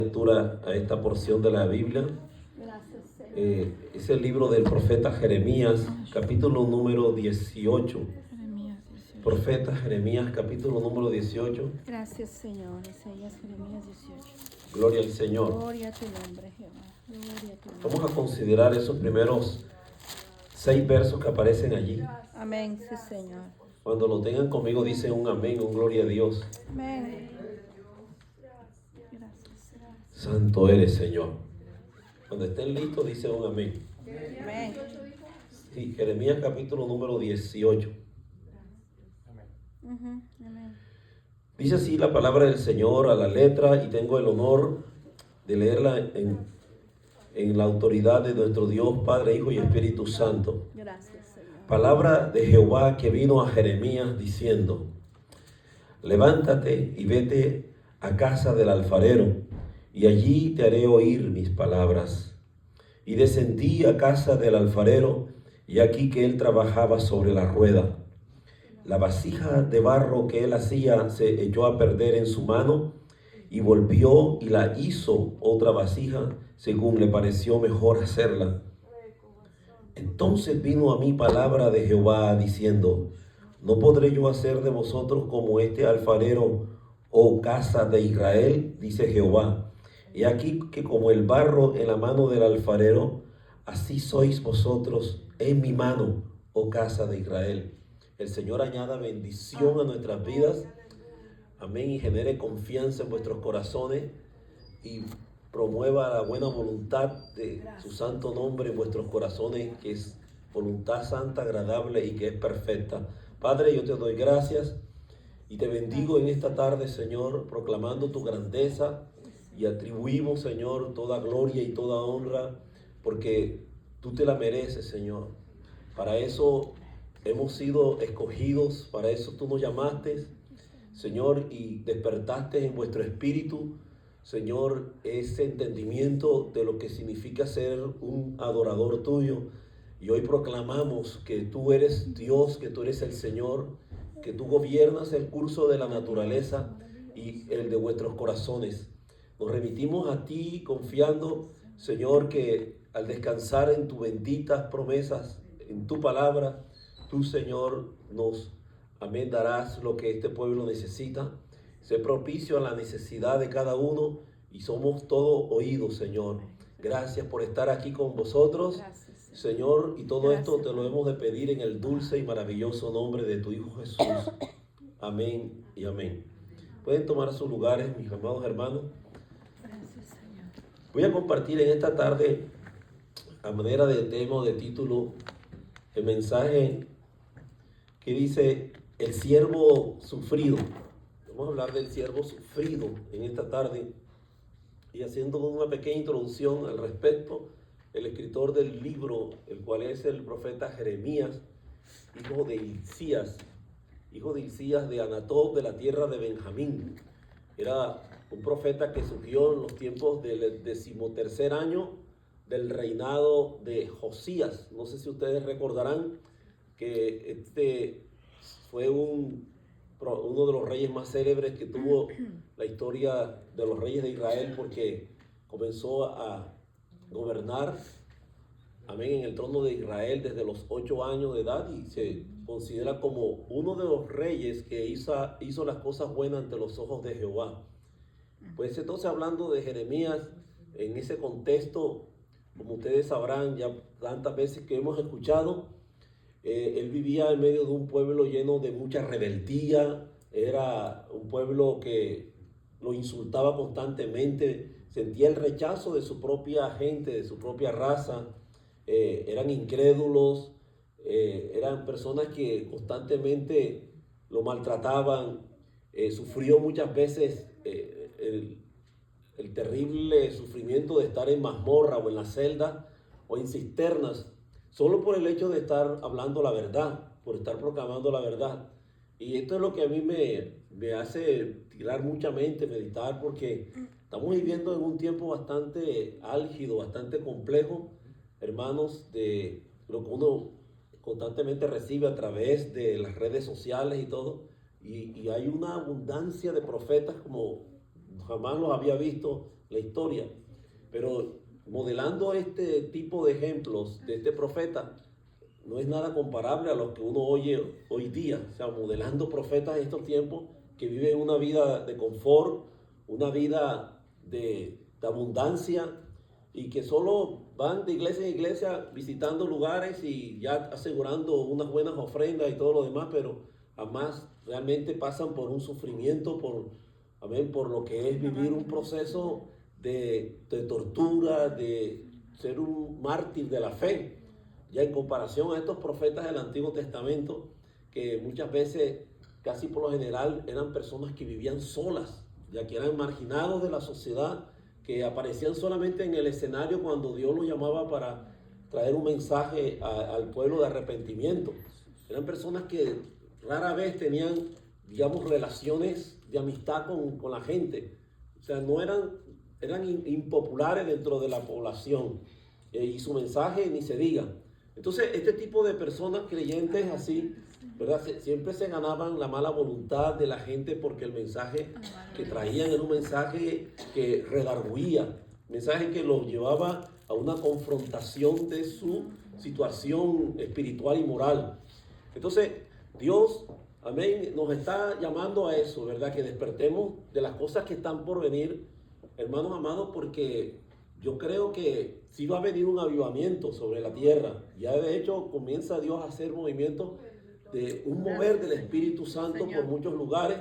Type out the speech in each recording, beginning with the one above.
Lectura a esta porción de la Biblia. Es el libro del profeta Jeremías, capítulo número 18. Profeta Jeremías, capítulo número 18. Gracias, Señor. Isaías, Jeremías 18. Gloria al Señor. Gloria a tu nombre, Jehová. Gloria a tu nombre. Vamos a considerar esos primeros 6 versos que aparecen allí. Amén, sí, Señor. Cuando lo tengan conmigo, dicen un amén, un gloria a Dios. Amén. Santo eres, Señor. Cuando estén listos, dicen un amén. Amén. Sí, Jeremías capítulo número 18. Amén. Dice así la palabra del Señor a la letra, y tengo el honor de leerla en la autoridad de nuestro Dios, Padre, Hijo y Espíritu Santo. Gracias, Señor. Palabra de Jehová que vino a Jeremías diciendo: levántate y vete a casa del alfarero, y allí te haré oír mis palabras. Y descendí a casa del alfarero, y aquí que él trabajaba sobre la rueda. La vasija de barro que él hacía se echó a perder en su mano, y volvió y la hizo otra vasija, según le pareció mejor hacerla. Entonces vino a mí palabra de Jehová diciendo: ¿no podré yo hacer de vosotros como este alfarero, oh casa de Israel? Dice Jehová. Y aquí que como el barro en la mano del alfarero, así sois vosotros en mi mano, oh casa de Israel. El Señor añada bendición a nuestras vidas. Amén. Y genere confianza en vuestros corazones y promueva la buena voluntad de su santo nombre en vuestros corazones, que es voluntad santa, agradable y que es perfecta. Padre, yo te doy gracias y te bendigo en esta tarde, Señor, proclamando tu grandeza, y atribuimos, Señor, toda gloria y toda honra, porque tú te la mereces, Señor. Para eso hemos sido escogidos, para eso tú nos llamaste, Señor, y despertaste en vuestro espíritu, Señor, ese entendimiento de lo que significa ser un adorador tuyo. Y hoy proclamamos que tú eres Dios, que tú eres el Señor, que tú gobiernas el curso de la naturaleza y el de vuestros corazones. Nos remitimos a ti confiando, Señor, que al descansar en tus benditas promesas, en tu palabra, tú, Señor, nos, amén, darás lo que este pueblo necesita. Sé propicio a la necesidad de cada uno y somos todos oídos, Señor. Gracias por estar aquí con vosotros, Gracias, Señor, y todo Gracias, esto te lo hemos de pedir en el dulce y maravilloso nombre de tu Hijo Jesús. Amén y amén. Pueden tomar sus lugares, mis amados hermanos. Gracias, Señor. Voy a compartir en esta tarde, a manera de tema o de título, el mensaje que dice: el siervo sufrido. Vamos a hablar del siervo sufrido en esta tarde, y haciendo una pequeña introducción al respecto, el escritor del libro, el cual es el profeta Jeremías, hijo de Hilcías de Anatot, de la tierra de Benjamín. Era un profeta que surgió en los tiempos del 13º año del reinado de Josías. No sé si ustedes recordarán que este fue uno de los reyes más célebres que tuvo la historia de los reyes de Israel, porque comenzó a gobernar, amén, en el trono de Israel desde los 8 años de edad, y se considera como uno de los reyes que hizo las cosas buenas ante los ojos de Jehová. Pues entonces, hablando de Jeremías en ese contexto, como ustedes sabrán ya tantas veces que hemos escuchado, él vivía en medio de un pueblo lleno de mucha rebeldía. Era un pueblo que lo insultaba constantemente, sentía el rechazo de su propia gente, de su propia raza. Eran incrédulos, eran personas que constantemente lo maltrataban. Sufrió muchas veces el terrible sufrimiento de estar en mazmorra o en la celda o en cisternas, solo por el hecho de estar hablando la verdad, por estar proclamando la verdad. Y esto es lo que a mí me hace tirar mucha mente, meditar, porque estamos viviendo en un tiempo bastante álgido, bastante complejo, hermanos, de lo que uno constantemente recibe a través de las redes sociales y todo. Y hay una abundancia de profetas como jamás los había visto la historia. Pero modelando este tipo de ejemplos de este profeta, no es nada comparable a lo que uno oye hoy día. O sea, modelando profetas en estos tiempos que viven una vida de confort, una vida de abundancia, y que solo van de iglesia en iglesia visitando lugares y ya asegurando unas buenas ofrendas y todo lo demás, pero jamás realmente pasan por un sufrimiento, por lo que es vivir un proceso de tortura, de ser un mártir de la fe. Ya en comparación a estos profetas del Antiguo Testamento, que muchas veces, casi por lo general, eran personas que vivían solas, ya que eran marginados de la sociedad, que aparecían solamente en el escenario cuando Dios los llamaba para traer un mensaje al pueblo de arrepentimiento. Eran personas que rara vez tenían, digamos, relaciones de amistad con la gente. O sea, no eran impopulares dentro de la población, y su mensaje ni se diga. Entonces, este tipo de personas creyentes así, ¿verdad? Siempre se ganaban la mala voluntad de la gente porque el mensaje que traían era un mensaje que redarguía, un mensaje que los llevaba a una confrontación de su situación espiritual y moral. Entonces, Dios, amén, nos está llamando a eso, ¿verdad? Que despertemos de las cosas que están por venir, hermanos amados, porque yo creo que sí va a venir un avivamiento sobre la tierra. Ya de hecho comienza Dios a hacer movimientos de un mover del Espíritu Santo por muchos lugares.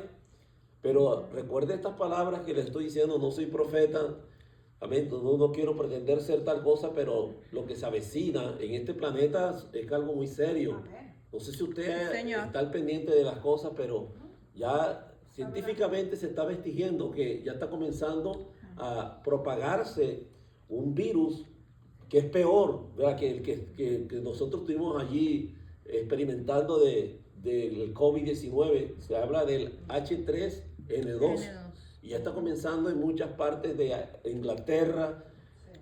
Pero recuerde estas palabras que le estoy diciendo, no soy profeta, amén, no quiero pretender ser tal cosa, pero lo que se avecina en este planeta es algo muy serio. No sé si usted está al pendiente de las cosas, pero ya científicamente se está vestigiendo que ya está comenzando a propagarse un virus que es peor, ¿verdad? Que el que nosotros estuvimos allí experimentando del COVID-19. Se habla del H3N2 y ya está comenzando en muchas partes de Inglaterra,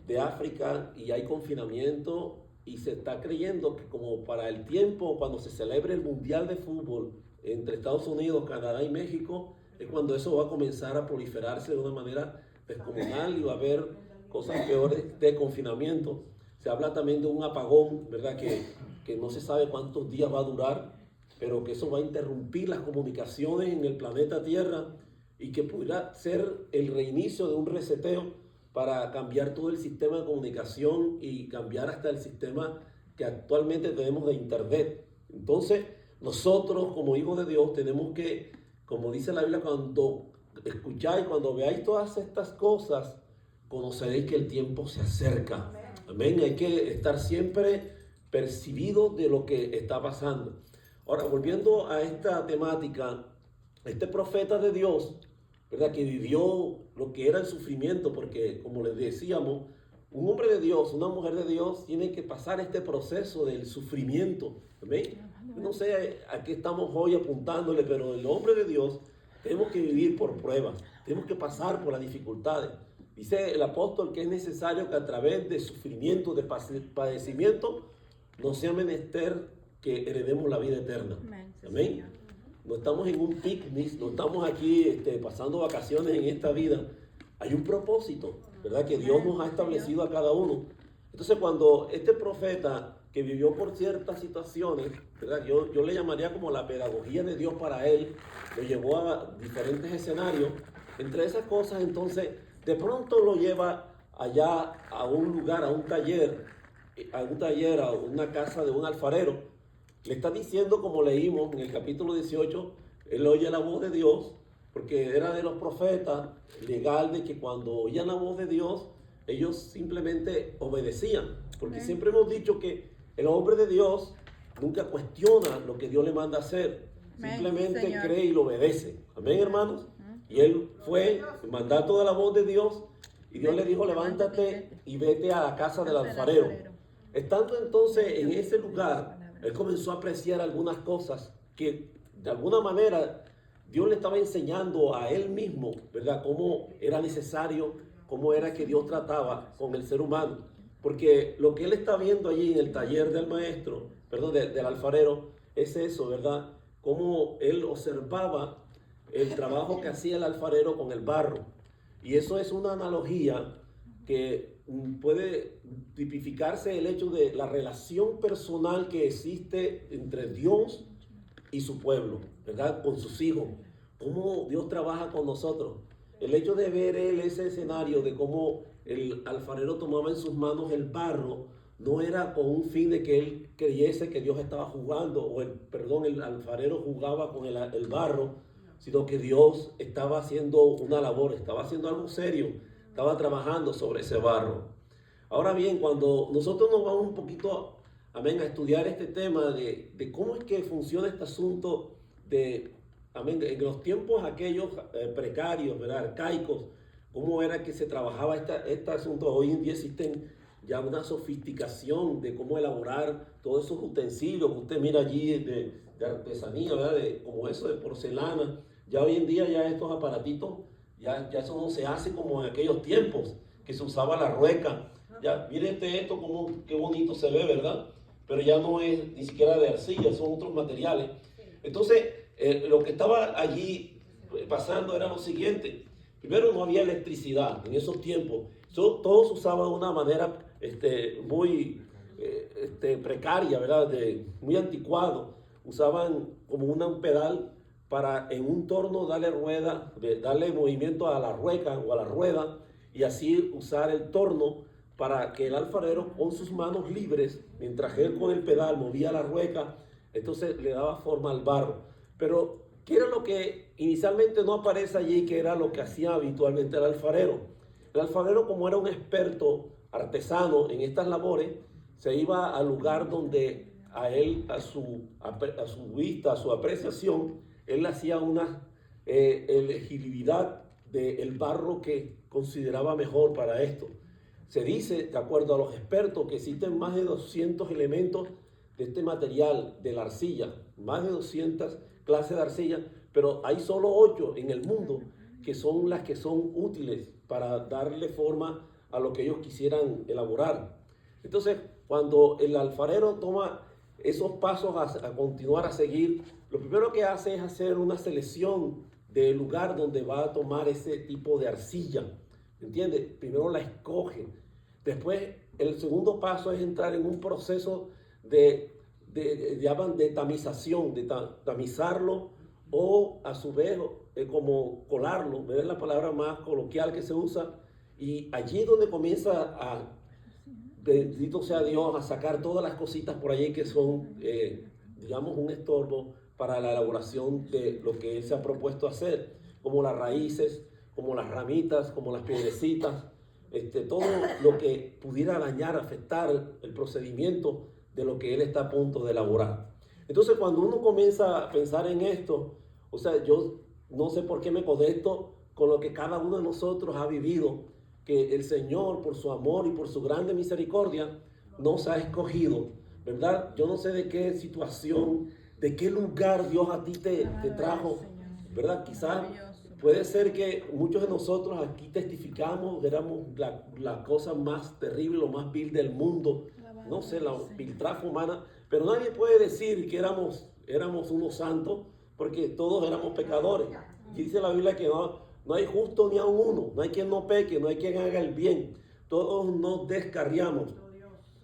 de África, y hay confinamiento, y se está creyendo que como para el tiempo cuando se celebre el Mundial de Fútbol entre Estados Unidos, Canadá y México, es cuando eso va a comenzar a proliferarse de una manera descomunal y va a haber cosas peores de confinamiento. Se habla también de un apagón, ¿verdad? Que no se sabe cuántos días va a durar, pero que eso va a interrumpir las comunicaciones en el planeta Tierra y que pudiera ser el reinicio de un reseteo para cambiar todo el sistema de comunicación y cambiar hasta el sistema que actualmente tenemos de Internet. Entonces, nosotros como hijos de Dios tenemos que, como dice la Biblia, cuando escucháis, cuando veáis todas estas cosas, conoceréis que el tiempo se acerca. Amén. Hay que estar siempre percibidos de lo que está pasando. Ahora, volviendo a esta temática, este profeta de Dios, ¿verdad? Que vivió lo que era el sufrimiento, porque como les decíamos, un hombre de Dios, una mujer de Dios, tiene que pasar este proceso del sufrimiento. Amén. No sé a qué estamos hoy apuntándole, pero el hombre de Dios tenemos que vivir por pruebas, tenemos que pasar por las dificultades. Dice el apóstol que es necesario que a través de sufrimiento, de padecimiento, nos sea menester que heredemos la vida eterna. Amén. No estamos en un picnic, no estamos aquí pasando vacaciones en esta vida. Hay un propósito, ¿verdad? Que Dios nos ha establecido a cada uno. Entonces, cuando este profeta que vivió por ciertas situaciones, ¿verdad? Yo le llamaría como la pedagogía de Dios para él, lo llevó a diferentes escenarios. Entre esas cosas, entonces, de pronto lo lleva allá a un lugar, a un taller, a una casa de un alfarero. Le está diciendo, como leímos en el capítulo 18, él oye la voz de Dios, porque era de los profetas legal de que cuando oían la voz de Dios, ellos simplemente obedecían. Porque siempre hemos dicho que el hombre de Dios nunca cuestiona lo que Dios le manda hacer. Simplemente cree y lo obedece. Amén, hermanos. Y él fue el mandato de la voz de Dios, y Dios le dijo, levántate y vete a la casa del alfarero. Estando entonces en ese lugar, él comenzó a apreciar algunas cosas que de alguna manera Dios le estaba enseñando a él mismo, ¿verdad? Cómo era necesario, cómo era que Dios trataba con el ser humano. Porque lo que él está viendo allí en el taller del maestro, perdón, del alfarero, es eso, ¿verdad? Cómo él observaba el trabajo que hacía el alfarero con el barro. Y eso es una analogía que puede tipificarse el hecho de la relación personal que existe entre Dios y su pueblo, ¿verdad? Con sus hijos. Cómo Dios trabaja con nosotros. El hecho de ver él ese escenario de cómo el alfarero tomaba en sus manos el barro, no era con un fin de que él creyese que Dios estaba jugando, o el alfarero jugaba con el barro, sino que Dios estaba haciendo una labor, estaba haciendo algo serio, estaba trabajando sobre ese barro. Ahora bien, cuando nosotros nos vamos un poquito, amén, a estudiar este tema de cómo es que funciona este asunto de, amén, en los tiempos aquellos precarios, ¿verdad?, arcaicos, cómo era que se trabajaba este asunto. Hoy en día existen ya una sofisticación de cómo elaborar todos esos utensilios que usted mira allí de artesanía, ¿verdad?, como eso de porcelana. Ya hoy en día ya estos aparatitos, ya eso no se hace como en aquellos tiempos que se usaba la rueca. Ya, miren esto como qué bonito se ve, ¿verdad? Pero ya no es ni siquiera de arcilla, son otros materiales. Entonces, lo que estaba allí pasando era lo siguiente. Primero, no había electricidad en esos tiempos. Todo se usaba de una manera muy precaria, ¿verdad? Muy anticuado. Usaban como un pedal para en un torno darle movimiento a la rueca o a la rueda, y así usar el torno para que el alfarero con sus manos libres, mientras él con el pedal movía la rueca, entonces le daba forma al barro. Pero, ¿qué era lo que inicialmente no aparece allí, que era lo que hacía habitualmente el alfarero? El alfarero, como era un experto artesano en estas labores, se iba al lugar donde a él, a su vista, a su apreciación, él hacía una elegibilidad del barro que consideraba mejor para esto. Se dice, de acuerdo a los expertos, que existen más de 200 elementos de este material, de la arcilla, más de 200 clases de arcilla, pero hay solo 8 en el mundo que son las que son útiles para darle forma a lo que ellos quisieran elaborar. Entonces, cuando el alfarero toma esos pasos a continuar a seguir, lo primero que hace es hacer una selección del lugar donde va a tomar ese tipo de arcilla. ¿Entiende? Primero la escoge. Después, el segundo paso es entrar en un proceso llaman de tamización, de tamizarlo, o a su vez como colarlo, es la palabra más coloquial que se usa, y allí es donde comienza a, bendito sea Dios, a sacar todas las cositas por allí que son, digamos, un estorbo para la elaboración de lo que él se ha propuesto hacer, como las raíces, como las ramitas, como las piedrecitas, todo lo que pudiera dañar, afectar el procedimiento de lo que él está a punto de elaborar. Entonces, cuando uno comienza a pensar en esto, o sea, yo no sé por qué me conecto con lo que cada uno de nosotros ha vivido, que el Señor, por su amor y por su grande misericordia, nos ha escogido, ¿verdad? Yo no sé de qué situación, de qué lugar Dios a ti te trajo, ¿verdad? Quizás puede ser que muchos de nosotros aquí testificamos, éramos la cosa más terrible, lo más vil del mundo, no sé, la piltrafa humana, pero nadie puede decir que éramos unos santos, porque todos éramos pecadores. Y dice la Biblia que no hay justo ni a uno, no hay quien no peque, no hay quien haga el bien. Todos nos descarriamos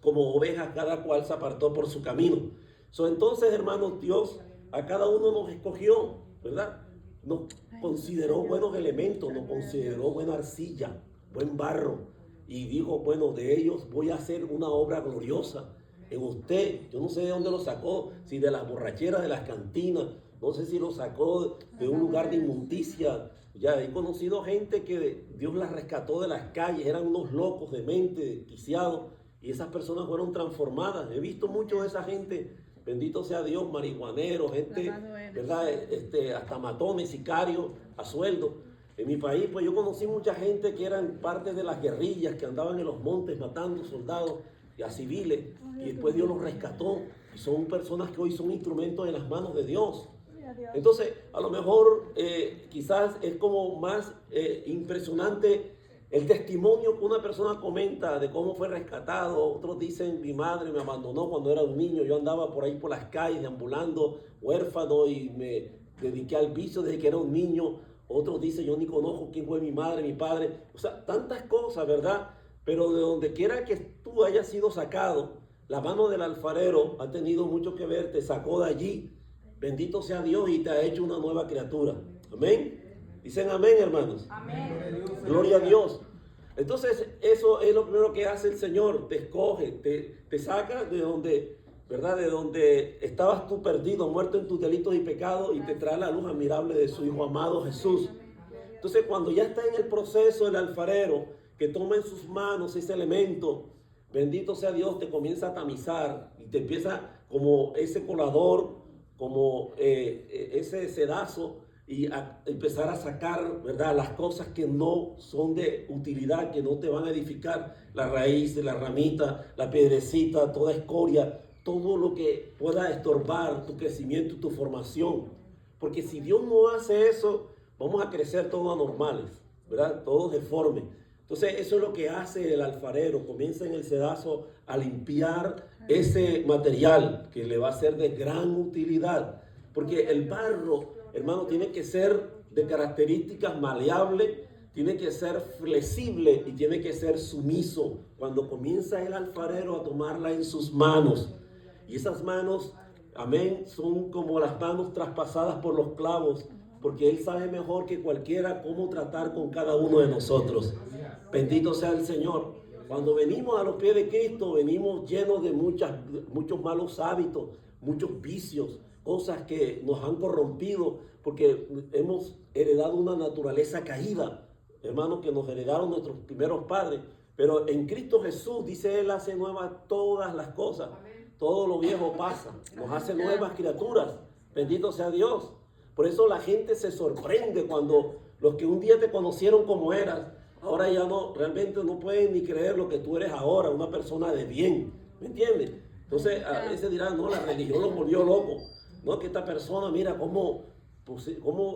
como ovejas, cada cual se apartó por su camino. Entonces, hermanos, Dios a cada uno nos escogió, ¿verdad? Nos consideró buenos elementos, nos consideró buena arcilla, buen barro, y dijo, bueno, de ellos voy a hacer una obra gloriosa en usted. Yo no sé de dónde lo sacó, si de las borracheras de las cantinas, no sé si lo sacó de un lugar de inmundicia. Ya he conocido gente que Dios las rescató de las calles, eran unos locos de mente, desquiciados, y esas personas fueron transformadas. He visto mucho de esa gente, bendito sea Dios, marihuaneros, gente, ¿verdad? Hasta matones, sicarios a sueldo. En mi país, pues yo conocí mucha gente que eran parte de las guerrillas, que andaban en los montes matando soldados y a civiles, y después Dios los rescató, y son personas que hoy son instrumentos en las manos de Dios. Entonces, a lo mejor quizás es como más impresionante el testimonio que una persona comenta de cómo fue rescatado. Otros dicen, mi madre me abandonó cuando era un niño, yo andaba por ahí por las calles deambulando huérfano y me dediqué al vicio desde que era un niño. Otros dicen, yo ni conozco quién fue mi madre, mi padre. O sea, tantas cosas, ¿verdad? Pero de donde quiera que tú hayas sido sacado, la mano del alfarero ha tenido mucho que ver, te sacó de allí. Bendito sea Dios y te ha hecho una nueva criatura. Amén. Dicen amén, hermanos. Amén. Gloria a Dios. Entonces, eso es lo primero que hace el Señor. Te escoge, te saca de donde, ¿verdad? De donde estabas tú perdido, muerto en tus delitos y pecados, y te trae la luz admirable de su Hijo amado Jesús. Entonces, cuando ya está en el proceso el alfarero, que toma en sus manos ese elemento, bendito sea Dios, te comienza a tamizar y te empieza como ese colador, como ese sedazo, y a empezar a sacar, ¿verdad?, las cosas que no son de utilidad, que no te van a edificar, la raíz, la ramita, la piedrecita, toda escoria, todo lo que pueda estorbar tu crecimiento y tu formación. Porque si Dios no hace eso, vamos a crecer todos anormales, ¿verdad? Todos deformes. Entonces eso es lo que hace el alfarero, comienza en el sedazo a limpiar ese material que le va a ser de gran utilidad. Porque el barro, hermano, tiene que ser de características maleables, tiene que ser flexible y tiene que ser sumiso. Cuando comienza el alfarero a tomarla en sus manos, y esas manos, amén, son como las manos traspasadas por los clavos, porque Él sabe mejor que cualquiera cómo tratar con cada uno de nosotros. Bendito sea el Señor. Cuando venimos a los pies de Cristo, venimos llenos de muchos malos hábitos, muchos vicios, cosas que nos han corrompido, porque hemos heredado una naturaleza caída, hermanos, que nos heredaron nuestros primeros padres. Pero en Cristo Jesús, dice Él, hace nuevas todas las cosas. Todo lo viejo pasa, nos hace nuevas criaturas. Bendito sea Dios. Por eso la gente se sorprende cuando los que un día te conocieron como eras, ahora ya no, realmente no pueden ni creer lo que tú eres ahora, una persona de bien. ¿Me entiendes? Entonces a veces dirán, no, la religión los volvió locos. No, que esta persona, mira, cómo o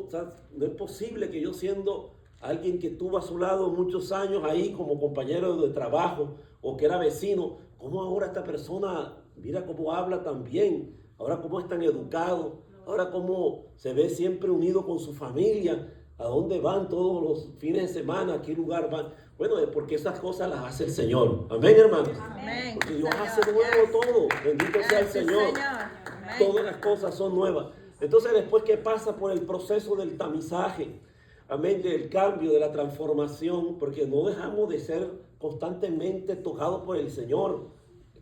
sea, no es posible que yo, siendo alguien que estuvo a su lado muchos años ahí como compañero de trabajo o que era vecino, cómo ahora esta persona, mira cómo habla tan bien, ahora cómo es tan educado, ahora cómo se ve siempre unido con su familia, a dónde van todos los fines de semana, a qué lugar van. Bueno, es porque esas cosas las hace el Señor. Amén, hermanos. Amén. Porque Dios hace nuevo todo. Bendito sea el Señor. Amén. Todas las cosas son nuevas. Entonces, después que pasa por el proceso del tamizaje, amén, del cambio, de la transformación, porque no dejamos de ser constantemente tocados por el Señor.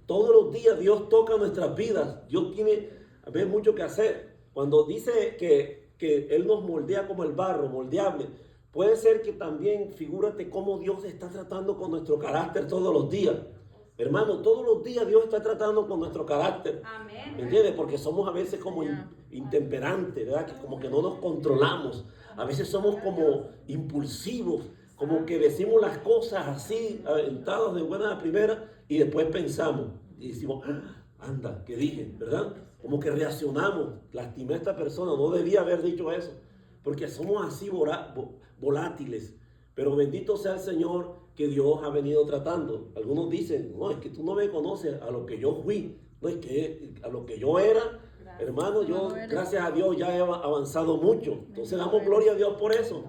Todos los días Dios toca nuestras vidas. Dios tiene, amén, mucho que hacer. Cuando dice que Él nos moldea como el barro, moldeable, puede ser que también, figúrate cómo Dios está tratando con nuestro carácter todos los días. Hermano, todos los días Dios está tratando con nuestro carácter. Amén. ¿Me entiendes? Porque somos a veces como intemperantes, ¿verdad? Que como que no nos controlamos. A veces somos como impulsivos, como que decimos las cosas así, aventados de buena a primera, y después pensamos y decimos, anda, ¿qué dije? ¿Verdad? Como que reaccionamos, lastimé a esta persona, no debía haber dicho eso, porque somos así volátiles. Pero bendito sea el Señor que Dios ha venido tratando. Algunos dicen, no, es que tú no me conoces a lo que yo fui, no, es que a lo que yo era, hermano, yo gracias a Dios ya he avanzado mucho. Entonces damos gloria a Dios por eso,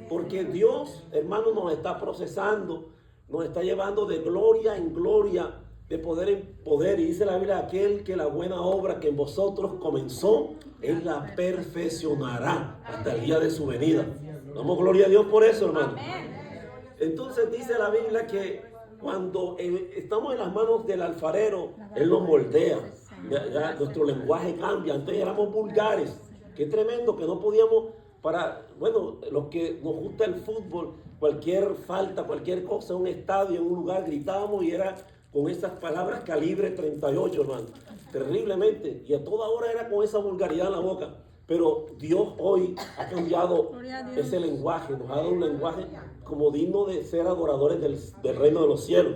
porque Dios, hermano, nos está procesando, nos está llevando de gloria en gloria, de poder en poder. Y dice la Biblia, aquel que la buena obra que en vosotros comenzó, Él la perfeccionará hasta el día de su venida. Damos gloria a Dios por eso, hermano. Entonces dice la Biblia que cuando estamos en las manos del alfarero, Él nos moldea. Ya nuestro lenguaje cambia. Antes éramos vulgares. Qué tremendo que no podíamos, bueno, los que nos gusta el fútbol, cualquier falta, cualquier cosa en un estadio, en un lugar, gritábamos y era con esas palabras calibre 38, hermano. Terriblemente. Y a toda hora era con esa vulgaridad en la boca. Pero Dios hoy ha cambiado ese lenguaje, nos ha dado un lenguaje como digno de ser adoradores del reino de los cielos.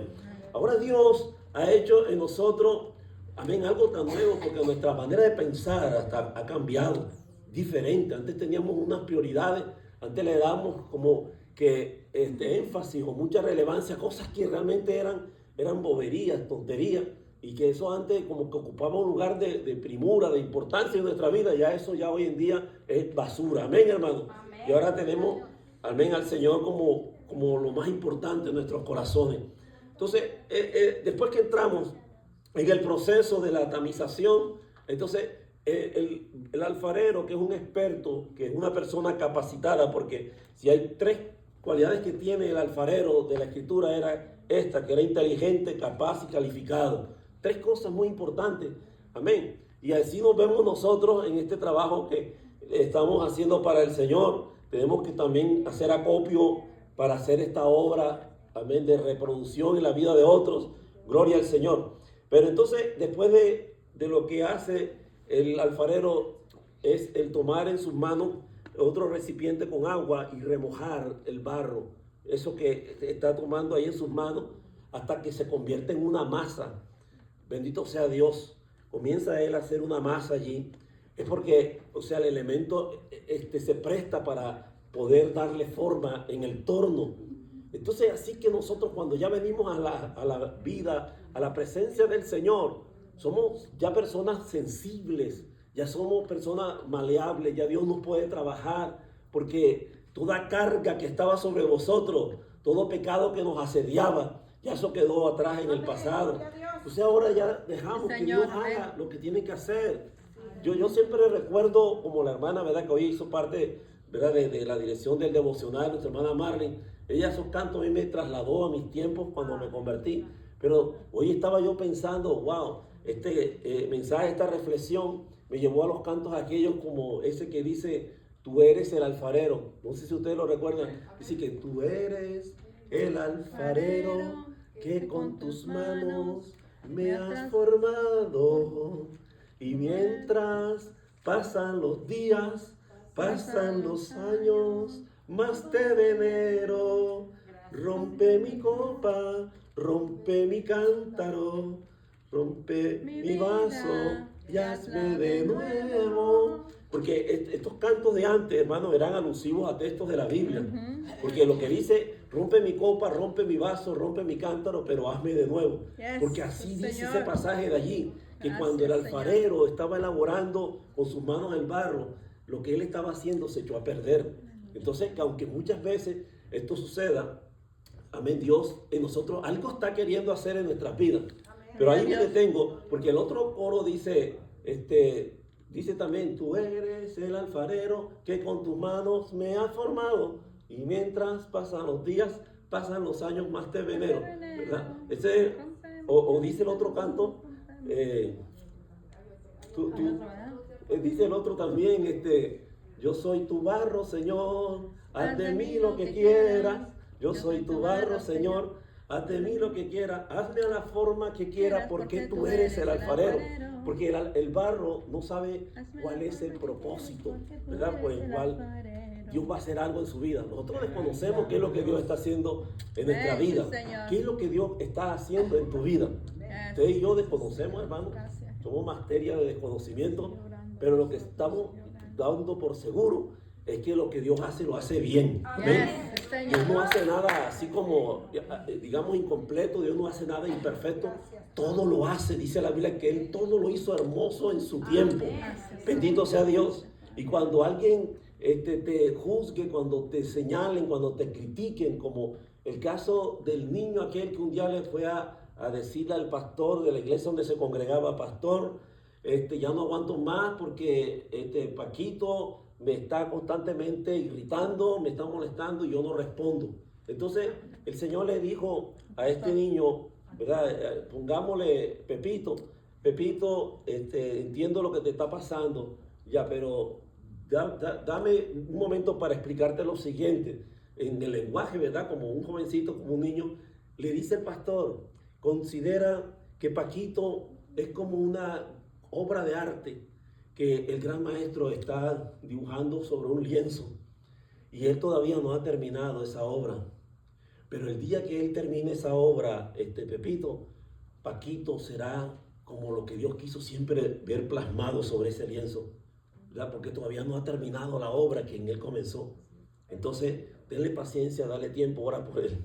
Ahora Dios ha hecho en nosotros, amén, algo tan nuevo, porque nuestra manera de pensar hasta ha cambiado, diferente. Antes teníamos unas prioridades, antes le dábamos como que énfasis o mucha relevancia a cosas que realmente eran boberías, tonterías, y que eso antes como que ocupaba un lugar de primura, de importancia en nuestra vida. Ya eso ya hoy en día es basura. Amén, hermano. Amén. Y ahora tenemos, amén, al Señor como lo más importante en nuestros corazones. Entonces, después que entramos en el proceso de la tamización, entonces el alfarero, que es un experto, que es una persona capacitada, porque si hay tres cualidades que tiene el alfarero de la escritura, era esta, que era inteligente, capaz y calificado. Tres cosas muy importantes, amén. Y así nos vemos nosotros en este trabajo que estamos haciendo para el Señor. Tenemos que también hacer acopio para hacer esta obra, amén, de reproducción en la vida de otros. Gloria al Señor. Pero entonces, después de lo que hace el alfarero, es el tomar en sus manos otro recipiente con agua y remojar el barro, eso que está tomando ahí en sus manos, hasta que se convierte en una masa. Bendito sea Dios. Comienza él a hacer una masa allí. Es porque, o sea, el elemento se presta para poder darle forma en el torno. Entonces, así que nosotros cuando ya venimos a la vida, a la presencia del Señor, somos ya personas sensibles, ya somos personas maleables, ya Dios nos puede trabajar, porque toda carga que estaba sobre vosotros, todo pecado que nos asediaba, ya eso quedó atrás en el pasado. Entonces ahora ya dejamos que Dios haga lo que tiene que hacer. Yo siempre recuerdo, como la hermana, ¿verdad?, que hoy hizo parte, ¿verdad?, de la dirección del devocional, nuestra hermana Marlene. Ella, esos cantos a mí me trasladó a mis tiempos cuando me convertí. Pero hoy estaba yo pensando, wow, este mensaje, esta reflexión me llevó a los cantos aquellos como ese que dice, tú eres el alfarero. No sé si ustedes lo recuerdan. Dice que tú eres el alfarero que con tus manos me has formado. Y mientras pasan los días, pasan los años, más te venero. Rompe mi copa, rompe mi cántaro, rompe mi vaso y hazme de nuevo. Porque estos cantos de antes, hermano, eran alusivos a textos de la Biblia. Porque lo que dice, rompe mi copa, rompe mi vaso, rompe mi cántaro, pero hazme de nuevo. Porque así dice ese pasaje de allí, que cuando el alfarero estaba elaborando con sus manos el barro, lo que él estaba haciendo se echó a perder. Entonces, que aunque muchas veces esto suceda, amén, Dios en nosotros algo está queriendo hacer en nuestras vidas. Pero ahí me detengo, porque el otro coro dice, dice también, tú eres el alfarero que con tus manos me has formado, y mientras pasan los días, pasan los años, más te venero, ¿verdad? O dice el otro canto, dice el otro también, yo soy tu barro, Señor, haz de mí lo que quieras. Yo soy tu barro, Señor, haz de mí lo que quieras, hazme a la forma que quiera, porque tú eres el alfarero. Porque el barro no sabe cuál es el propósito, ¿verdad?, por el cual Dios va a hacer algo en su vida. Nosotros desconocemos qué es lo que Dios está haciendo en nuestra vida, qué es lo que Dios está haciendo en tu vida. Usted y yo desconocemos, hermano, somos materia de desconocimiento, pero lo que estamos dando por seguro es que lo que Dios hace, lo hace bien. Dios no hace nada así como, digamos, incompleto. Dios no hace nada imperfecto. Todo lo hace, dice la Biblia, que Él todo lo hizo hermoso en su tiempo. Bendito sea Dios. Y cuando alguien te juzgue, cuando te señalen, cuando te critiquen, como el caso del niño aquel que un día le fue a decirle al pastor de la iglesia donde se congregaba, pastor, ya no aguanto más porque Paquito me está constantemente irritando, me está molestando y yo no respondo. Entonces el Señor le dijo a este niño, ¿verdad? Pongámosle Pepito, entiendo lo que te está pasando, ya, pero dame un momento para explicarte lo siguiente. En el lenguaje, ¿verdad?, como un jovencito, como un niño, le dice el pastor, considera que Paquito es como una obra de arte que el gran maestro está dibujando sobre un lienzo y él todavía no ha terminado esa obra. Pero el día que él termine esa obra, Pepito, Paquito será como lo que Dios quiso siempre ver plasmado sobre ese lienzo, ¿verdad?, porque todavía no ha terminado la obra que en él comenzó. Entonces, denle paciencia, dale tiempo, ora por él.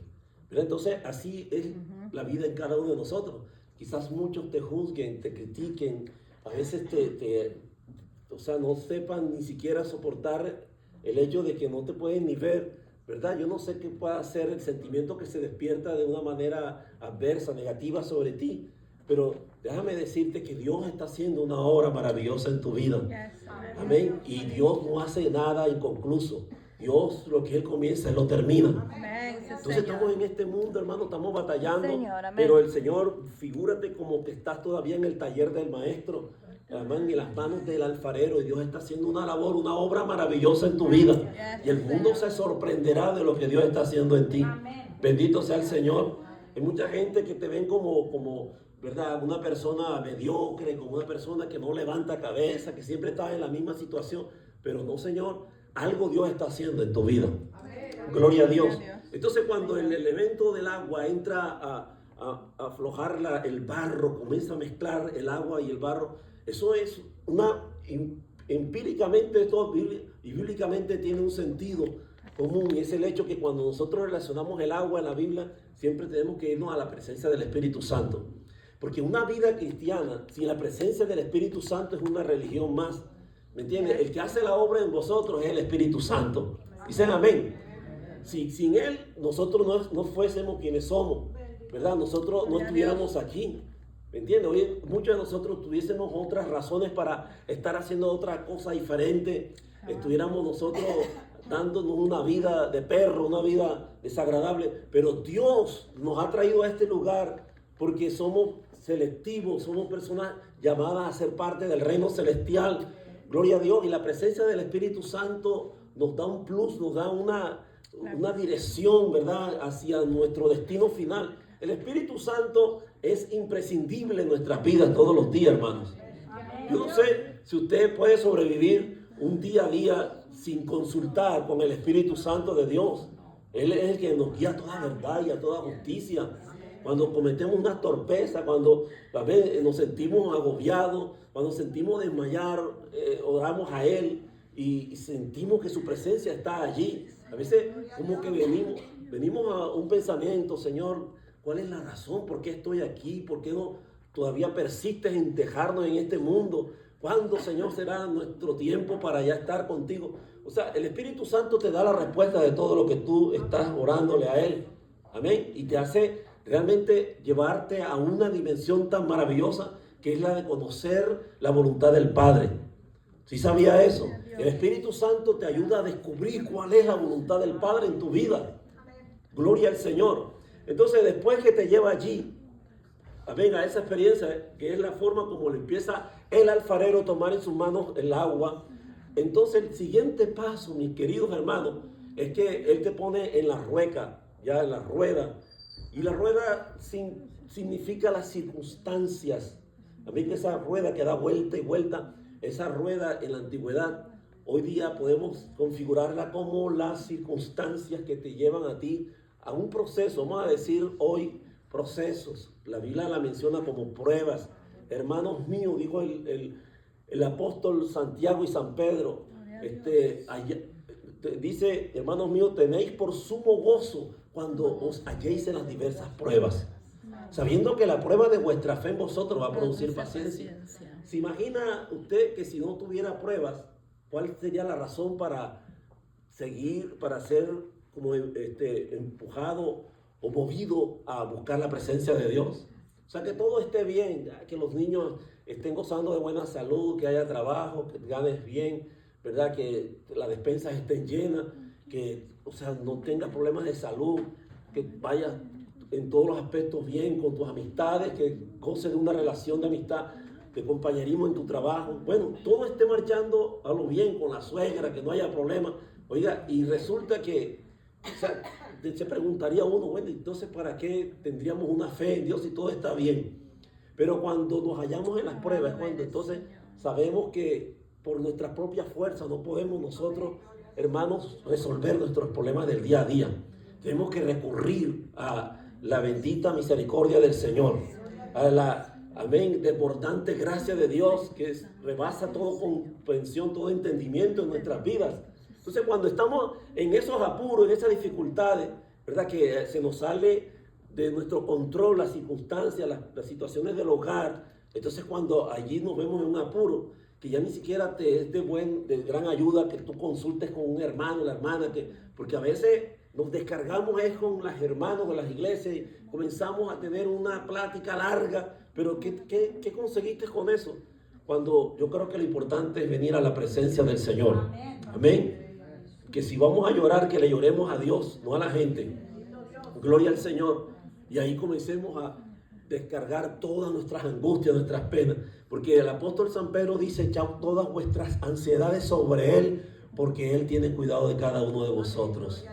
¿Verdad? Entonces, así es la vida en cada uno de nosotros. Quizás muchos te juzguen, te critiquen, a veces o sea, no sepan ni siquiera soportar el hecho de que no te pueden ni ver, ¿verdad? Yo no sé qué pueda ser el sentimiento que se despierta de una manera adversa, negativa sobre ti, pero déjame decirte que Dios está haciendo una obra maravillosa en tu vida. Amén. Y Dios no hace nada inconcluso. Dios, lo que Él comienza, Él lo termina. Entonces estamos en este mundo, hermano, estamos batallando, pero el Señor, figúrate como que estás todavía en el taller del maestro, amén, en las manos del alfarero, y Dios está haciendo una labor, una obra maravillosa en tu vida, y el mundo se sorprenderá de lo que Dios está haciendo en ti. Bendito sea el Señor. Hay mucha gente que te ven como ¿verdad? Una persona mediocre, como una persona que no levanta cabeza, que siempre está en la misma situación, pero no, Señor, algo Dios está haciendo en tu vida. Gloria a Dios. Entonces cuando el elemento del agua entra a aflojar el barro, comienza a mezclar el agua y el barro, eso es empíricamente y bíblicamente tiene un sentido común, y es el hecho que cuando nosotros relacionamos el agua en la Biblia, siempre tenemos que irnos a la presencia del Espíritu Santo. Porque una vida cristiana sin la presencia del Espíritu Santo es una religión más. ¿Me entiendes? El que hace la obra en vosotros es el Espíritu Santo. Dicen amén. Si sin Él nosotros no fuésemos quienes somos, ¿verdad? Nosotros no estuviéramos aquí. ¿Me entiendes? Hoy muchos de nosotros tuviésemos otras razones para estar haciendo otra cosa diferente. Estuviéramos nosotros dándonos una vida de perro, una vida desagradable. Pero Dios nos ha traído a este lugar porque somos selectivos, somos personas llamadas a ser parte del reino celestial. Gloria a Dios. Y la presencia del Espíritu Santo nos da un plus, nos da una dirección, ¿verdad?, hacia nuestro destino final. El Espíritu Santo es imprescindible en nuestras vidas todos los días, hermanos. Yo no sé si usted puede sobrevivir un día a día sin consultar con el Espíritu Santo de Dios. Él es el que nos guía a toda verdad y a toda justicia. Cuando cometemos una torpeza, cuando nos sentimos agobiados, cuando sentimos desmayar, oramos a Él y sentimos que su presencia está allí. A veces como que venimos a un pensamiento: Señor, ¿cuál es la razón? ¿Por qué estoy aquí? ¿Por qué no todavía persistes en dejarnos en este mundo? ¿Cuándo, Señor, será nuestro tiempo para ya estar contigo? O sea, el Espíritu Santo te da la respuesta de todo lo que tú estás orándole a Él. Amén. Y te hace realmente llevarte a una dimensión tan maravillosa que es la de conocer la voluntad del Padre. ¿Sí sabía eso? El Espíritu Santo te ayuda a descubrir cuál es la voluntad del Padre en tu vida. Gloria al Señor. Entonces, después que te lleva allí, amén, a esa experiencia, que es la forma como le empieza el alfarero a tomar en sus manos el agua, entonces el siguiente paso, mis queridos hermanos, es que Él te pone en la rueca, ya en la rueda. Y la rueda significa las circunstancias. Amén, esa rueda que da vuelta y vuelta, esa rueda en la antigüedad, hoy día podemos configurarla como las circunstancias que te llevan a ti a un proceso. Vamos a decir hoy procesos. La Biblia la menciona como pruebas. Hermanos míos, dijo el apóstol Santiago y San Pedro, dice: hermanos míos, tenéis por sumo gozo cuando os halléis en las diversas pruebas, sabiendo que la prueba de vuestra fe en vosotros va a producir paciencia. ¿Se imagina usted que si no tuviera pruebas, cuál sería la razón para seguir, para ser como empujado o movido a buscar la presencia de Dios? O sea, que todo esté bien, que los niños estén gozando de buena salud, que haya trabajo, que ganes bien, ¿verdad? Que las despensas estén llenas, que, o sea, no tengas problemas de salud, que vayas en todos los aspectos bien con tus amistades, que goces de una relación de amistad, de compañerismo en tu trabajo. Bueno, todo esté marchando a lo bien con la suegra, que no haya problema. Oiga, y resulta que, o sea, se preguntaría uno: bueno, entonces ¿para qué tendríamos una fe en Dios si todo está bien? Pero cuando nos hallamos en las pruebas, cuando entonces sabemos que por nuestra propia fuerza no podemos nosotros, hermanos, resolver nuestros problemas del día a día. Tenemos que recurrir a la bendita misericordia del Señor, a la, amén, desbordante gracia de Dios que rebasa toda comprensión, todo entendimiento en nuestras vidas. Entonces, cuando estamos en esos apuros, en esas dificultades, ¿verdad?, que se nos sale de nuestro control las circunstancias, las situaciones del hogar, entonces cuando allí nos vemos en un apuro, que ya ni siquiera te es de gran ayuda que tú consultes con un hermano, la hermana, porque a veces nos descargamos con los hermanos de las iglesias y comenzamos a tener una plática larga, pero ¿qué conseguiste con eso? Cuando yo creo que lo importante es venir a la presencia del Señor. Amén. Que si vamos a llorar, que le lloremos a Dios, no a la gente. Gloria al Señor. Y ahí comencemos a descargar todas nuestras angustias, nuestras penas. Porque el apóstol San Pedro dice: echad todas vuestras ansiedades sobre Él, porque Él tiene cuidado de cada uno de vosotros.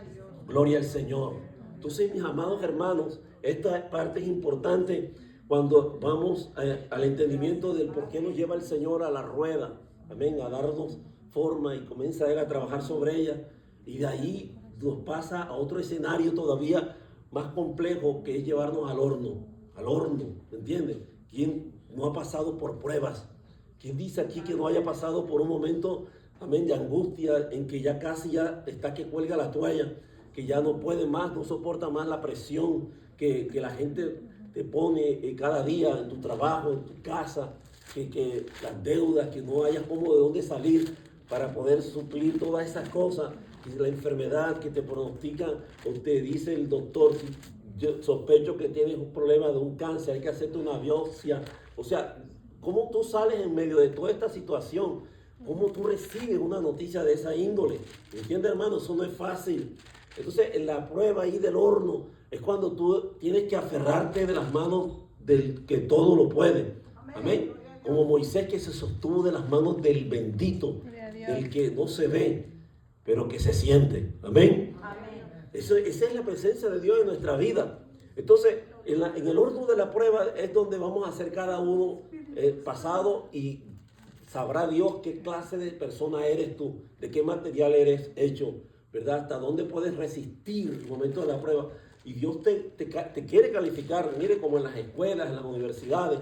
Gloria al Señor. Entonces, mis amados hermanos, esta parte es importante cuando vamos al entendimiento del por qué nos lleva el Señor a la rueda. Amén, a darnos forma y comienza Él a trabajar sobre ella. Y de ahí nos pasa a otro escenario todavía más complejo, que es llevarnos al horno, ¿me entiendes? ¿Quién no ha pasado por pruebas? ¿Quién dice aquí que no haya pasado por un momento, amén, de angustia, en que ya casi ya está que cuelga la toalla, que ya no puede más, no soporta más la presión que la gente te pone cada día en tu trabajo, en tu casa, que las deudas, que no hayas cómo de dónde salir para poder suplir todas esas cosas, y la enfermedad que te pronostican o te dice el doctor: si yo sospecho que tienes un problema de un cáncer, hay que hacerte una biopsia. O sea, ¿cómo tú sales en medio de toda esta situación? ¿Cómo tú recibes una noticia de esa índole? ¿Entiendes, hermano? Eso no es fácil. Entonces, en la prueba ahí del horno es cuando tú tienes que aferrarte de las manos del que todo lo puede. Amén. Como Moisés, que se sostuvo de las manos del bendito, del que no se ve, pero que se siente. Amén. Esa es la presencia de Dios en nuestra vida. Entonces, en el horno de la prueba es donde vamos a ser cada uno pasado, y sabrá Dios qué clase de persona eres tú, de qué material eres hecho, ¿verdad? Hasta dónde puedes resistir el momento de la prueba. Y Dios te quiere calificar. Mire, como en las escuelas, en las universidades.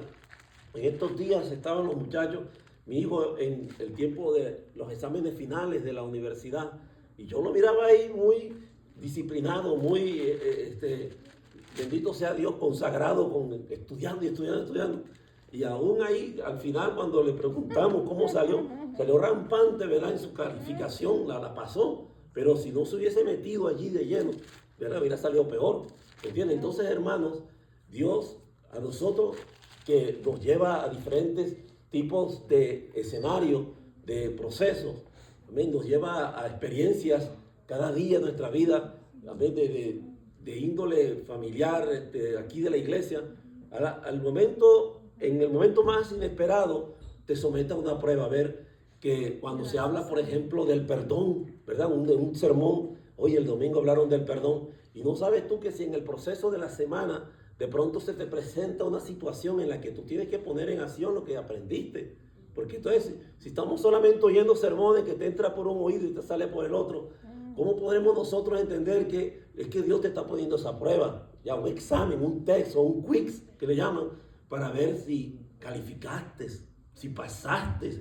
En estos días estaban los muchachos, mi hijo, en el tiempo de los exámenes finales de la universidad, y yo lo miraba ahí muy disciplinado, muy, bendito sea Dios, consagrado, estudiando. Y aún ahí, al final, cuando le preguntamos cómo salió rampante, ¿verdad? En su calificación, la pasó, pero si no se hubiese metido allí de lleno, ¿verdad? Hubiera salido peor, ¿entiendes? Entonces, hermanos, Dios a nosotros, que nos lleva a diferentes tipos de escenarios, de procesos, amén, nos lleva a experiencias cada día de nuestra vida, amén, de índole familiar, aquí de la iglesia, en el momento más inesperado, te somete a una prueba. A ver, que cuando se habla, por ejemplo, del perdón, ¿verdad? Un sermón, hoy el domingo hablaron del perdón, y no sabes tú que si en el proceso de la semana de pronto se te presenta una situación en la que tú tienes que poner en acción lo que aprendiste. Porque entonces, si estamos solamente oyendo sermones que te entra por un oído y te sale por el otro, ¿cómo podremos nosotros entender que es que Dios te está poniendo esa prueba? Ya un examen, un test o un quiz que le llaman, para ver si calificaste, si pasaste.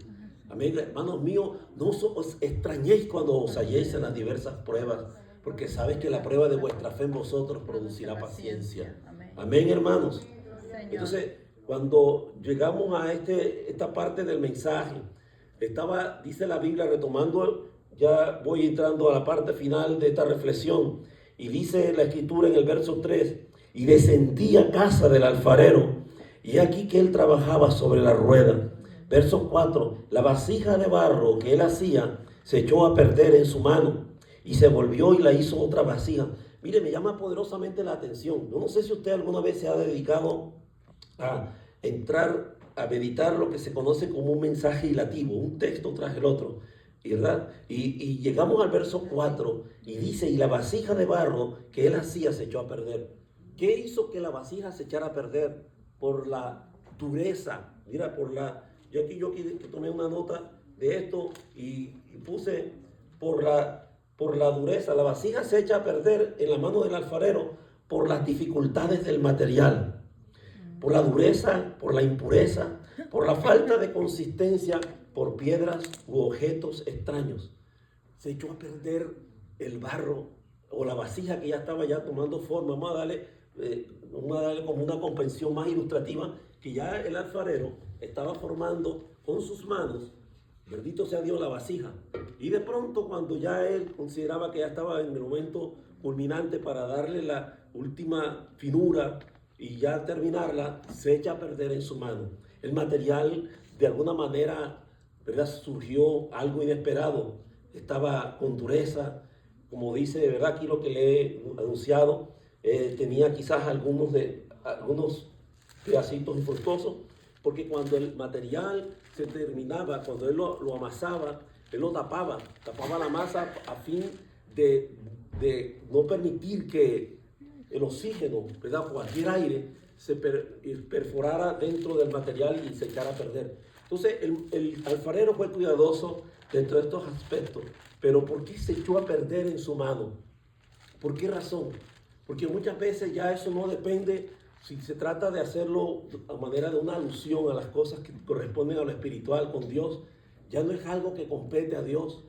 Amén, hermanos míos, no os extrañéis cuando os halléis en las diversas pruebas, porque sabes que la prueba de vuestra fe en vosotros producirá paciencia. Amén, hermanos. Entonces, cuando llegamos a esta parte del mensaje, dice la Biblia, retomando, ya voy entrando a la parte final de esta reflexión, y dice la Escritura en el verso 3: y descendí a casa del alfarero, y aquí que él trabajaba sobre la rueda. Verso 4: la vasija de barro que él hacía se echó a perder en su mano, y se volvió y la hizo otra vasija. Mire, me llama poderosamente la atención. Yo no sé si usted alguna vez se ha dedicado a entrar a meditar lo que se conoce como un mensaje hilativo, un texto tras el otro, ¿verdad? Y llegamos al verso 4 y dice: y la vasija de barro que él hacía se echó a perder. ¿Qué hizo que la vasija se echara a perder? Por la dureza. Mira, yo aquí tomé una nota de esto y puse por la dureza. La vasija se echa a perder en la mano del alfarero por las dificultades del material, por la dureza, por la impureza, por la falta de consistencia, por piedras u objetos extraños. Se echó a perder el barro o la vasija que ya estaba tomando forma. Vamos a darle como una comprensión más ilustrativa, que ya el alfarero estaba formando con sus manos bendito sea Dios, la vasija. Y de pronto, cuando ya él consideraba que ya estaba en el momento culminante para darle la última finura y ya terminarla, se echa a perder en su mano. El material, de alguna manera, ¿verdad?, surgió algo inesperado. Estaba con dureza, como dice, de verdad, aquí lo que le he anunciado, tenía quizás algunos pedacitos infructuosos, porque cuando el material se terminaba, cuando él lo amasaba, él lo tapaba la masa a fin de no permitir que el oxígeno, ¿verdad?, cualquier aire se perforara dentro del material y se echara a perder. Entonces el alfarero fue cuidadoso dentro de estos aspectos, pero ¿por qué se echó a perder en su mano? ¿Por qué razón? Porque muchas veces ya eso no depende, si se trata de hacerlo a manera de una alusión a las cosas que corresponden a lo espiritual con Dios, ya no es algo que compete a Dios.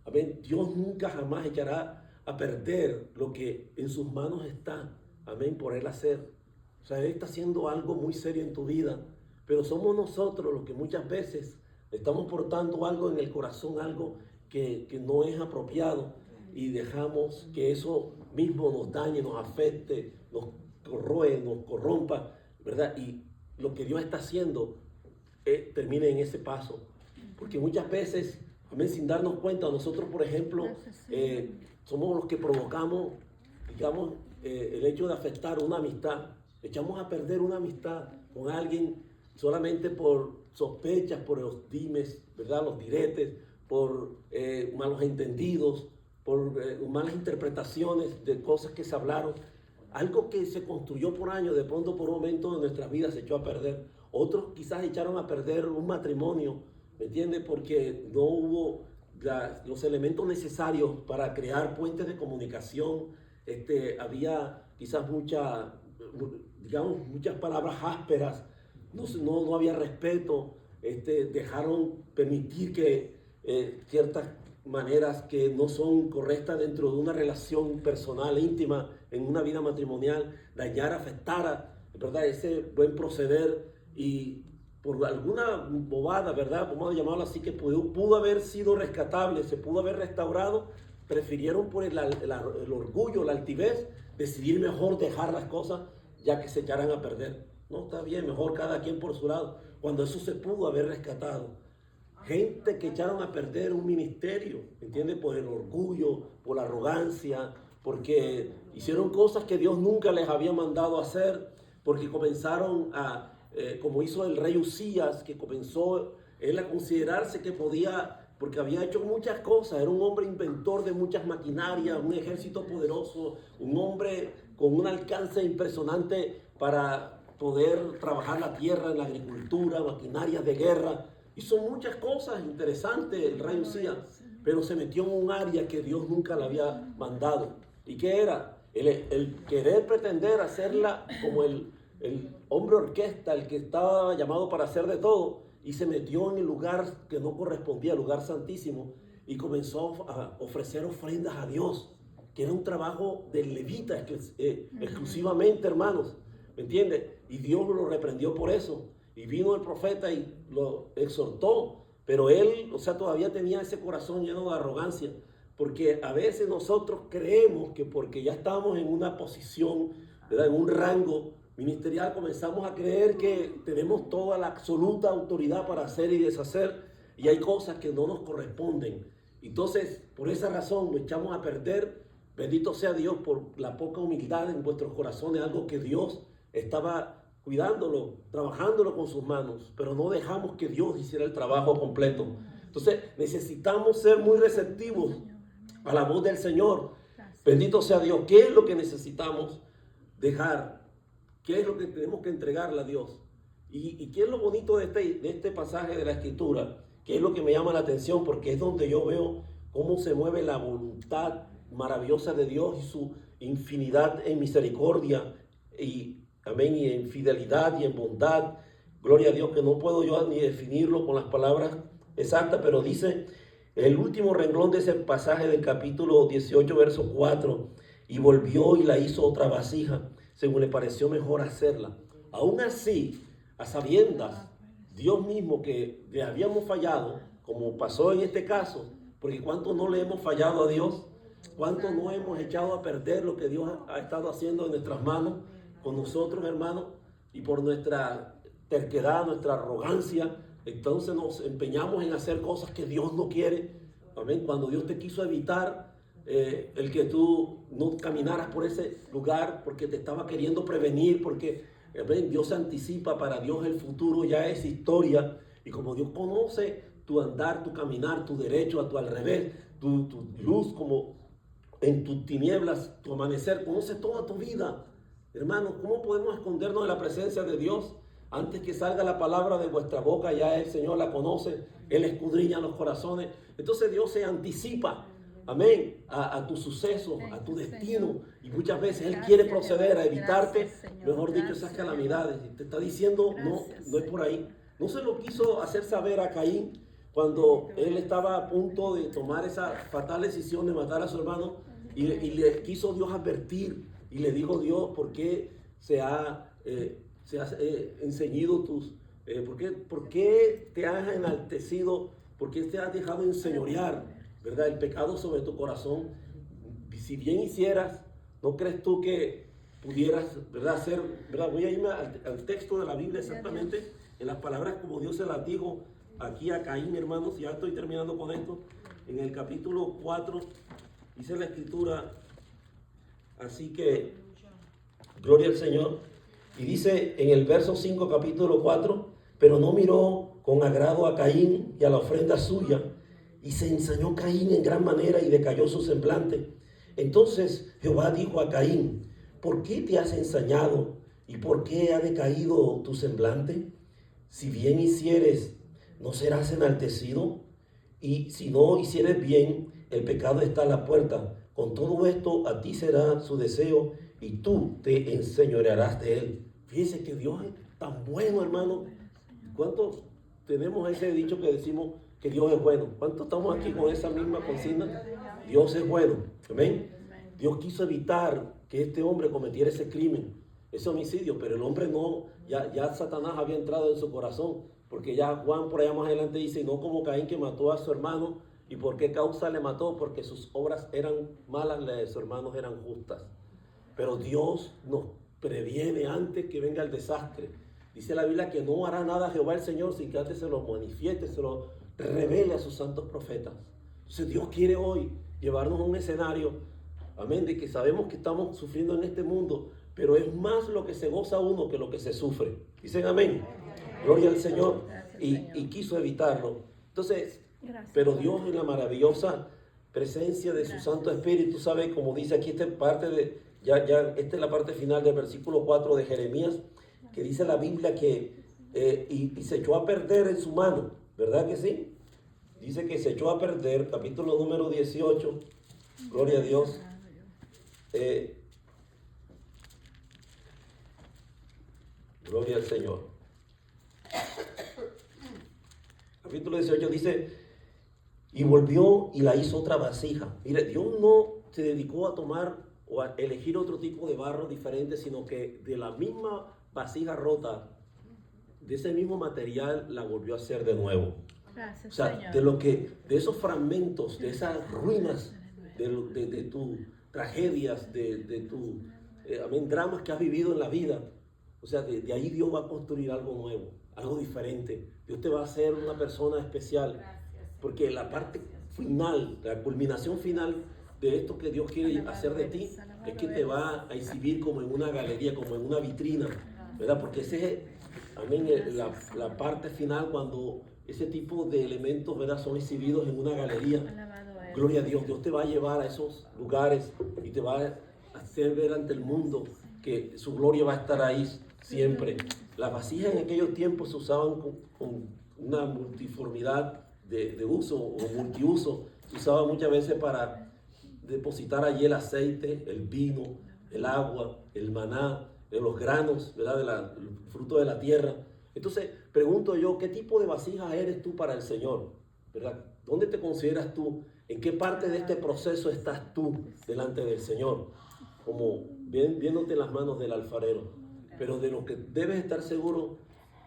Amén. Dios nunca jamás echará a perder lo que en sus manos está. Amén, por Él hacer. O sea, Él está haciendo algo muy serio en tu vida, pero somos nosotros los que muchas veces estamos portando algo en el corazón, algo que no es apropiado, y dejamos que eso mismo nos dañe, nos afecte, nos corroe, nos corrompa, ¿verdad? Y lo que Dios está haciendo termine en ese paso. Porque muchas veces, amén, sin darnos cuenta, nosotros, por ejemplo, somos los que provocamos, digamos, el hecho de afectar una amistad. Echamos a perder una amistad con alguien solamente por sospechas, por los dimes, ¿verdad?, los diretes, por malos entendidos, por malas interpretaciones de cosas que se hablaron. Algo que se construyó por años, de pronto por un momento de nuestras vidas se echó a perder. Otros quizás echaron a perder un matrimonio, ¿me entiendes? Porque no hubo los elementos necesarios para crear puentes de comunicación. Había quizás muchas palabras ásperas, no había respeto, dejaron permitir que ciertas maneras que no son correctas dentro de una relación personal, íntima, en una vida matrimonial, dañara, afectara, ¿verdad?, ese buen proceder, y por alguna bobada, ¿verdad?, vamos a llamarlo así, que pudo haber sido rescatable, se pudo haber restaurado, prefirieron por el orgullo, la altivez, decidir mejor dejar las cosas ya que se echaran a perder. No, está bien, mejor cada quien por su lado, cuando eso se pudo haber rescatado. Gente que echaron a perder un ministerio, ¿entiendes? Por el orgullo, por la arrogancia, porque hicieron cosas que Dios nunca les había mandado hacer, porque comenzaron como hizo el rey Usías, que comenzó él a considerarse que podía, porque había hecho muchas cosas, era un hombre inventor de muchas maquinarias, un ejército poderoso, un hombre con un alcance impresionante para poder trabajar la tierra, en la agricultura, maquinarias de guerra. Hizo muchas cosas interesantes el rey Usías, pero se metió en un área que Dios nunca le había mandado. ¿Y qué era? El querer pretender hacerla como el hombre orquesta, el que estaba llamado para hacer de todo, y se metió en el lugar que no correspondía, el lugar santísimo, y comenzó a ofrecer ofrendas a Dios, que era un trabajo del levita exclusivamente, hermanos, ¿me entiendes? Y Dios lo reprendió por eso. Y vino el profeta y lo exhortó, pero él, todavía tenía ese corazón lleno de arrogancia, porque a veces nosotros creemos que porque ya estamos en una posición, ¿verdad?, en un rango ministerial, comenzamos a creer que tenemos toda la absoluta autoridad para hacer y deshacer, y hay cosas que no nos corresponden. Entonces, por esa razón nos echamos a perder. Bendito sea Dios por la poca humildad en vuestros corazones, algo que Dios estaba cuidándolo, trabajándolo con sus manos, pero no dejamos que Dios hiciera el trabajo completo. Entonces necesitamos ser muy receptivos a la voz del Señor. Bendito sea Dios. ¿Qué es lo que necesitamos dejar? ¿Qué es lo que tenemos que entregarle a Dios? ¿Y qué es lo bonito de este pasaje de la Escritura? ¿Qué es lo que me llama la atención? Porque es donde yo veo cómo se mueve la voluntad maravillosa de Dios y su infinidad en misericordia amén, y en fidelidad y en bondad. Gloria a Dios, que no puedo yo ni definirlo con las palabras exactas, pero dice el último renglón de ese pasaje del capítulo 18, verso 4, y volvió y la hizo otra vasija, según le pareció mejor hacerla. Aún así, a sabiendas, Dios mismo que le habíamos fallado, como pasó en este caso, porque cuánto no le hemos fallado a Dios, cuánto no hemos echado a perder lo que Dios ha estado haciendo en nuestras manos con nosotros, hermanos, y por nuestra terquedad, nuestra arrogancia, entonces nos empeñamos en hacer cosas que Dios no quiere. Amén. Cuando Dios te quiso evitar el que tú no caminaras por ese lugar, porque te estaba queriendo prevenir, porque Dios se anticipa para Dios el futuro, ya es historia. Y como Dios conoce tu andar, tu caminar, tu derecho, a tu al revés, tu luz, como en tus tinieblas, tu amanecer, conoce toda tu vida. Hermanos, ¿cómo podemos escondernos de la presencia de Dios? Antes que salga la palabra de vuestra boca, ya el Señor la conoce, Él escudriña los corazones. Entonces Dios se anticipa, amén, a tu suceso, a tu destino. Y muchas veces Él quiere proceder a evitarte, mejor dicho, esas calamidades. Y te está diciendo, no es por ahí. No se lo quiso hacer saber a Caín cuando él estaba a punto de tomar esa fatal decisión de matar a su hermano. Y le quiso Dios advertir. Y le dijo Dios, ¿por qué se ha enceñido tus... ¿por qué te has enaltecido? ¿Por qué te has dejado enseñorear, verdad, el pecado sobre tu corazón? Si bien hicieras, ¿no crees tú que pudieras, verdad, hacer, verdad? Voy a irme al texto de la Biblia exactamente, en las palabras como Dios se las dijo aquí a Caín, hermanos. Ya estoy terminando con esto. En el capítulo 4 dice la Escritura, así que, gloria al Señor. Y dice en el verso 5, capítulo 4, pero no miró con agrado a Caín y a la ofrenda suya, y se ensañó Caín en gran manera y decayó su semblante. Entonces Jehová dijo a Caín, ¿por qué te has ensañado y por qué ha decaído tu semblante? Si bien hicieres, ¿no serás enaltecido? Y si no hicieres bien, el pecado está a la puerta. Con todo esto a ti será su deseo y tú te enseñorearás de él. Fíjense que Dios es tan bueno, hermano. ¿Cuántos tenemos ese dicho que decimos que Dios es bueno? ¿Cuántos estamos aquí con esa misma consigna? Dios es bueno. Amén. Dios quiso evitar que este hombre cometiera ese crimen, ese homicidio, pero el hombre no, ya Satanás había entrado en su corazón, porque ya Juan por allá más adelante dice, no como Caín que mató a su hermano. ¿Y por qué causa le mató? Porque sus obras eran malas, las de sus hermanos eran justas. Pero Dios nos previene antes que venga el desastre. Dice la Biblia que no hará nada Jehová el Señor sin que antes se lo manifieste, se lo revele a sus santos profetas. Entonces Dios quiere hoy llevarnos a un escenario, amén, de que sabemos que estamos sufriendo en este mundo, pero es más lo que se goza uno que lo que se sufre. Dicen amén. Gloria al Señor. Y quiso evitarlo. Entonces, pero Dios en la maravillosa presencia de su Santo Espíritu, sabe, como dice aquí esta parte de, esta es la parte final del versículo 4 de Jeremías, que dice la Biblia que y se echó a perder en su mano, ¿verdad que sí? Dice que se echó a perder, capítulo número 18, gloria a Dios. Gloria al Señor. Capítulo 18 dice, y volvió y la hizo otra vasija. Mire, Dios no se dedicó a tomar o a elegir otro tipo de barro diferente, sino que de la misma vasija rota, de ese mismo material, la volvió a hacer de nuevo. Gracias, o sea, Señor. de esos fragmentos, de esas ruinas, de tus tragedias, de tus dramas que has vivido en la vida. O sea, de ahí Dios va a construir algo nuevo, algo diferente. Dios te va a hacer una persona especial. Porque la parte final, la culminación final de esto que Dios quiere hacer de ti, es que te va a exhibir como en una galería, como en una vitrina, ¿verdad? Porque ese es, amén, la parte final cuando ese tipo de elementos, ¿verdad?, son exhibidos en una galería. Gloria a Dios. Dios te va a llevar a esos lugares y te va a hacer ver ante el mundo que su gloria va a estar ahí siempre. Las vasijas en aquellos tiempos se usaban con una multiformidad de uso o multiuso. Se usaba muchas veces para depositar allí el aceite, el vino, el agua, el maná, los granos, ¿verdad?, el fruto de la tierra. Entonces, pregunto yo, ¿qué tipo de vasija eres tú para el Señor? ¿Verdad? ¿Dónde te consideras tú? ¿En qué parte de este proceso estás tú delante del Señor? Como viéndote en las manos del alfarero. Pero de lo que debes estar seguro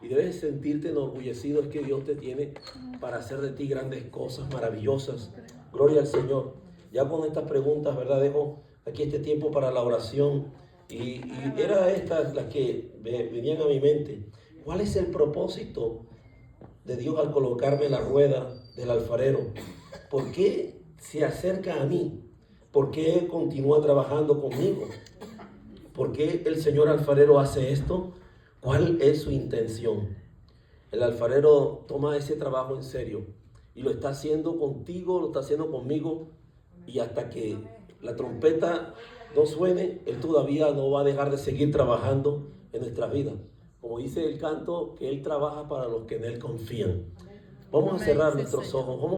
y debes sentirte enorgullecido. Es que Dios te tiene para hacer de ti grandes cosas maravillosas. Gloria al Señor. Ya con estas preguntas, ¿verdad? Dejo aquí este tiempo para la oración. Y era estas las que venían a mi mente. ¿Cuál es el propósito de Dios al colocarme en la rueda del alfarero? ¿Por qué se acerca a mí? ¿Por qué continúa trabajando conmigo? ¿Por qué el señor alfarero hace esto? ¿Cuál es su intención? El alfarero toma ese trabajo en serio y lo está haciendo contigo, lo está haciendo conmigo, y hasta que la trompeta no suene, Él todavía no va a dejar de seguir trabajando en nuestras vidas. Como dice el canto, que Él trabaja para los que en Él confían. Vamos a cerrar nuestros ojos.